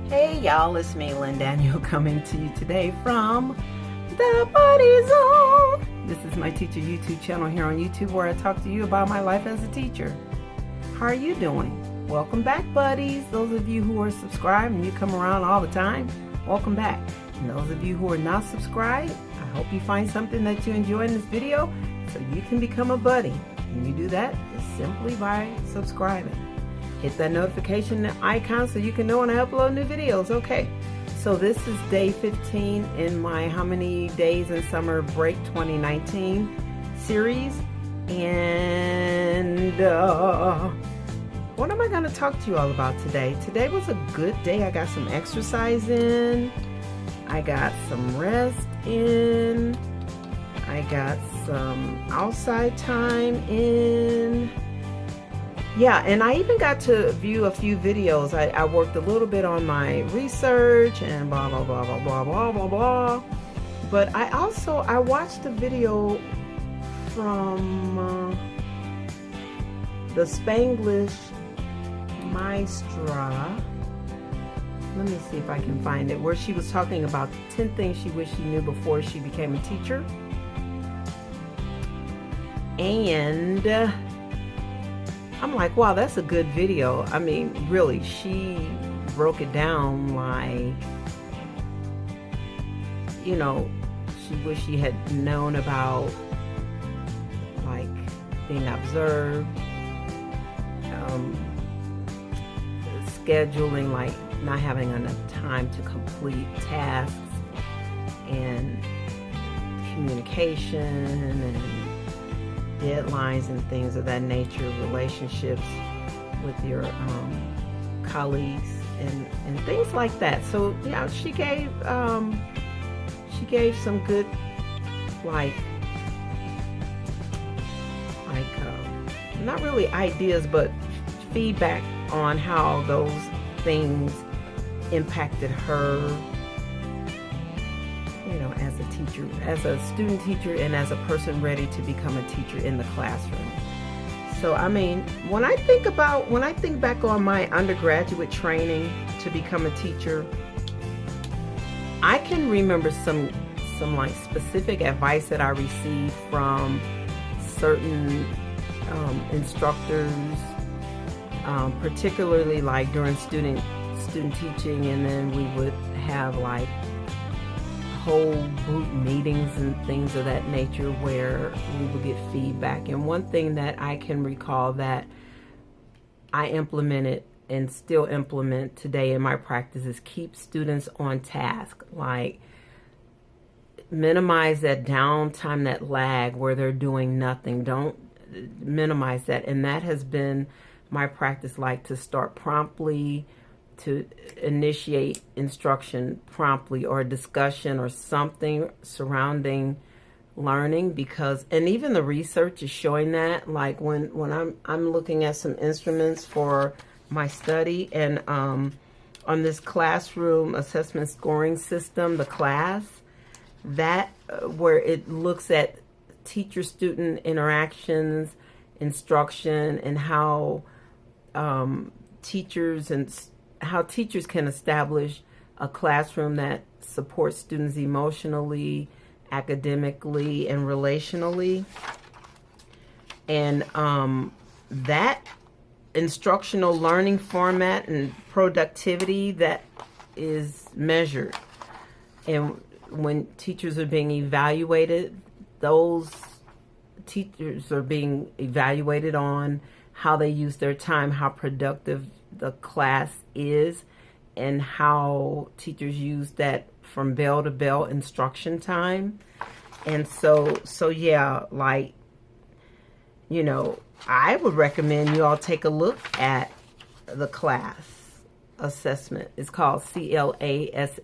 Hey y'all, it's me, Lynn Daniel, coming to you today from the Buddy Zone. This is my teacher YouTube channel here on YouTube where I talk to you about my life as a teacher. How are you doing? Welcome back, buddies. Those of you who are subscribed and you come around all the time, welcome back. And those of you who are not subscribed, I hope you find something that you enjoy in this video so you can become a buddy. And you do that just simply by subscribing. Hit that notification icon so you can know when I upload new videos. Okay, so this is day 15 in my How Many Days in Summer Break 2019 series. And what am I going to talk to you all about today? Today was a good day. I got some exercise in. I got some rest in. I got some outside time in. Yeah, and I even got to view a few videos. I worked a little bit on my research and blah, blah, blah, blah, blah, blah, blah, blah. But I watched a video from the Spanglish Maestra. Let me see if I can find it, where she was talking about 10 things she wished she knew before she became a teacher. And I'm like, wow, that's a good video. I mean, really, she broke it down like, you know, she wished she had known about like being observed, scheduling, like not having enough time to complete tasks, and communication and deadlines and things of that nature, relationships with your colleagues and things like that. So yeah, she gave some good not really ideas, but feedback on how those things impacted her, you know, as a teacher, as a student teacher, and as a person ready to become a teacher in the classroom. So I mean, when I think back on my undergraduate training to become a teacher, I can remember some like specific advice that I received from certain instructors, particularly like during student teaching, and then we would have like whole group meetings and things of that nature where we would get feedback. And one thing that I can recall that I implemented and still implement today in my practice is keep students on task. Like, minimize that downtime, that lag where they're doing nothing. Don't minimize that. And that has been my practice, like to start promptly, to initiate instruction promptly, or a discussion or something surrounding learning, because, and even the research is showing that, like when I'm looking at some instruments for my study, and on this classroom assessment scoring system, the class, that where it looks at teacher-student interactions, instruction, and how teachers can establish a classroom that supports students emotionally, academically, and relationally. And that instructional learning format and productivity that is measured. And when teachers are being evaluated, those teachers are being evaluated on how they use their time, how productive the class is, and how teachers use that from bell to bell instruction time. And so yeah, like, you know, I would recommend you all take a look at the class assessment. It's called CLASS,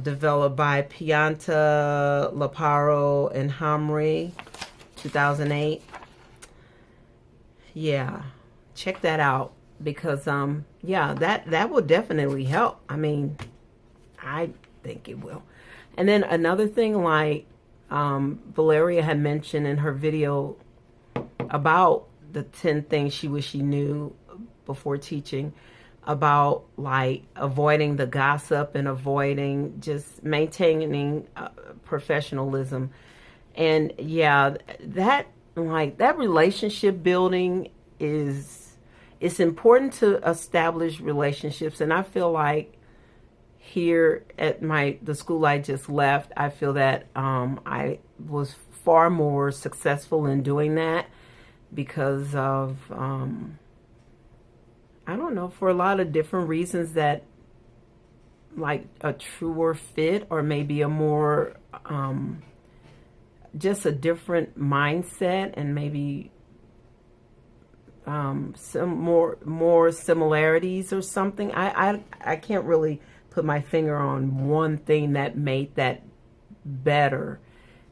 developed by Pianta, Laparo, and Hamri, 2008. Yeah, check that out, because yeah, that will definitely help. I mean, I think it will. And then another thing, like Valeria had mentioned in her video about the 10 things she wished she knew before teaching, about like avoiding the gossip and avoiding, just maintaining professionalism. And yeah, that relationship building it's important to establish relationships. And I feel like here at the school I just left, I feel that I was far more successful in doing that because of I don't know, for a lot of different reasons, that like a truer fit, or maybe a more just a different mindset, and maybe some more similarities or something. I can't really put my finger on one thing that made that better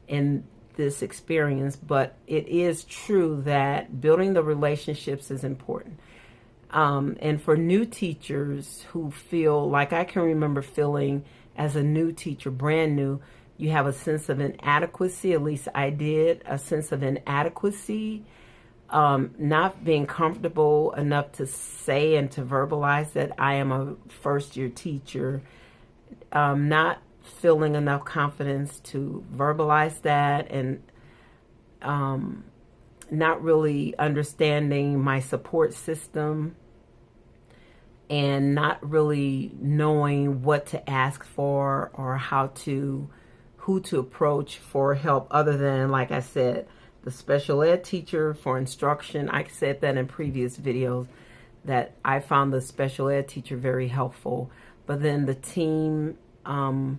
in this experience, but it is true that building the relationships is important. And for new teachers who feel like, I can remember feeling as a new teacher, brand new, you have a sense of inadequacy, at least I did, a sense of inadequacy, not being comfortable enough to say and to verbalize that I am a first year teacher, not feeling enough confidence to verbalize that, and not really understanding my support system, and not really knowing what to ask for or who to approach for help, other than, like I said, the special ed teacher for instruction. I said that in previous videos, that I found the special ed teacher very helpful. But then the team, I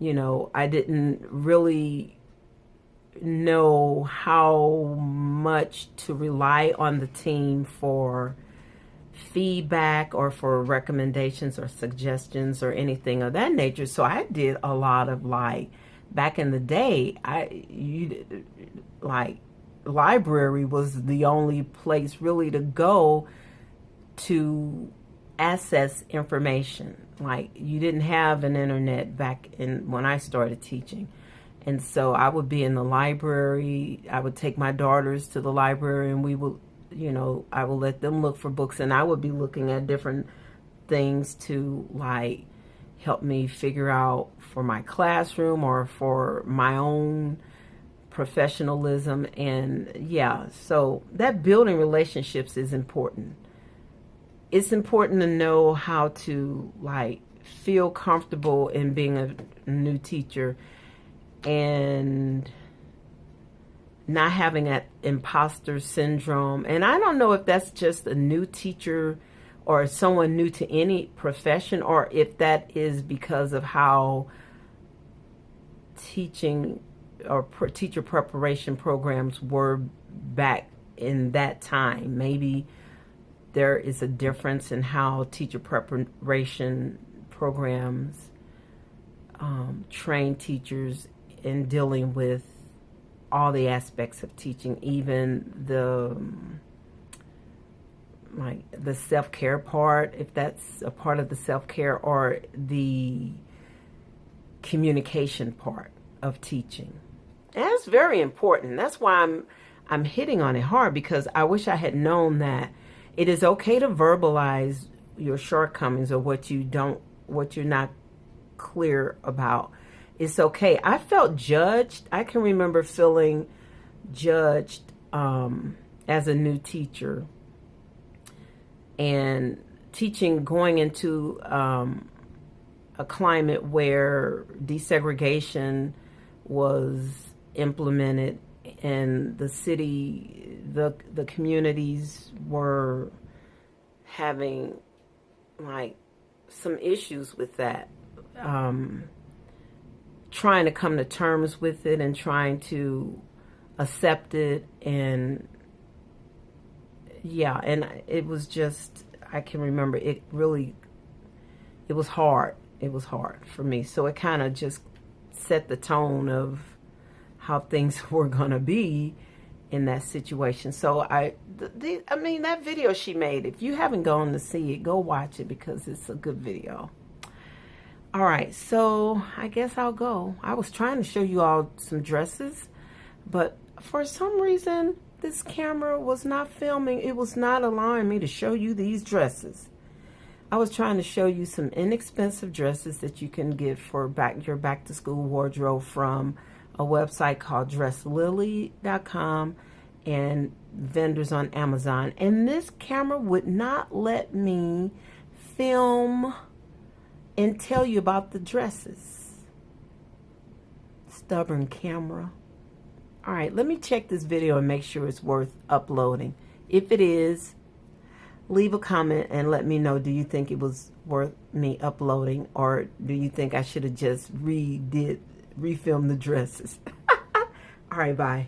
didn't really know how much to rely on the team for feedback or for recommendations or suggestions or anything of that nature. So I did a lot of, like, back in the day, library was the only place really to go to access information. Like, you didn't have an internet back when I started teaching. And so I would be in the library. I would take my daughters to the library, and we would, I would let them look for books, and I would be looking at different things to, like, help me figure out for my classroom or for my own professionalism. And yeah, so that building relationships is important. It's important to know how to, like, feel comfortable in being a new teacher and not having that imposter syndrome. And I don't know if that's just a new teacher or someone new to any profession, or if that is because of how teaching or teacher preparation programs were back in that time. Maybe there is a difference in how teacher preparation programs train teachers in dealing with all the aspects of teaching, even the self-care part, if that's a part of the self-care, or the communication part of teaching. And that's very important. That's why I'm hitting on it hard, because I wish I had known that it is okay to verbalize your shortcomings or what you're not clear about. It's okay. I felt judged. I can remember feeling judged as a new teacher, and teaching, going into a climate where desegregation was implemented, and the city, the communities were having, like, some issues with that. Trying to come to terms with it and trying to accept it, and yeah, and it was just, I can remember it was hard. It was hard for me. So it kind of just set the tone of how things were going to be in that situation. So I mean, that video she made, if you haven't gone to see it, go watch it, because it's a good video. All right, so I guess I'll go. I was trying to show you all some dresses, but for some reason, this camera was not filming. It was not allowing me to show you these dresses. I was trying to show you some inexpensive dresses that you can get for your back to school wardrobe from a website called DressLily.com and vendors on Amazon. And this camera would not let me film and tell you about the dresses. Stubborn camera. All right, let me check this video and make sure it's worth uploading. If it is, leave a comment and let me know, do you think it was worth me uploading, or do you think I should have just refilmed the dresses? All right, bye.